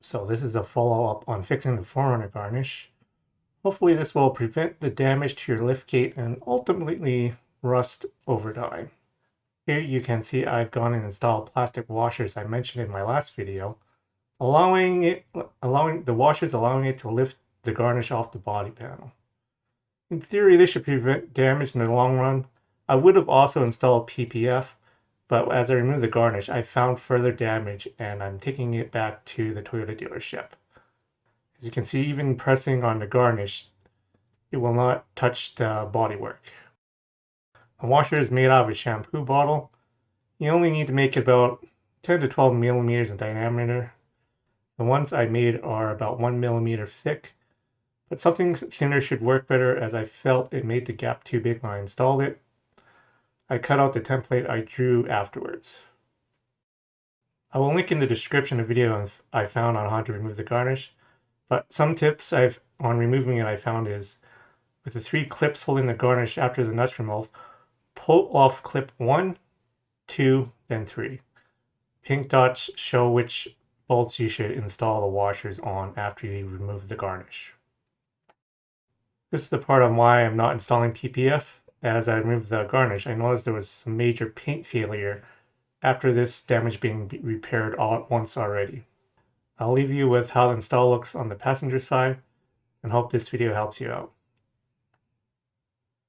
So this is a follow-up on fixing the 4Runner garnish. Hopefully this will prevent the damage to your liftgate and ultimately rust over time. Here you can see I've gone and installed plastic washers I mentioned in my last video, allowing it to lift the garnish off the body panel. In theory, this should prevent damage in the long run. I would have also installed PPF, but as I removed the garnish, I found further damage and I'm taking it back to the Toyota dealership. As you can see, even pressing on the garnish, it will not touch the bodywork. The washer is made out of a shampoo bottle. You only need to make about 10 to 12 millimeters in diameter. The ones I made are about 1 millimeter thick, but something thinner should work better as I felt it made the gap too big when I installed it. I cut out the template I drew afterwards. I will link in the description a video I found on how to remove the garnish, but some tips on removing it I found is, with the 3 clips holding the garnish after the nuts removed, pull off clip 1, 2, then 3. Pink dots show which bolts you should install the washers on after you remove the garnish. This is the part on why I'm not installing PPF. As I removed the garnish, I noticed there was some major paint failure after this damage being repaired all at once already. I'll leave you with how the install looks on the passenger side and hope this video helps you out.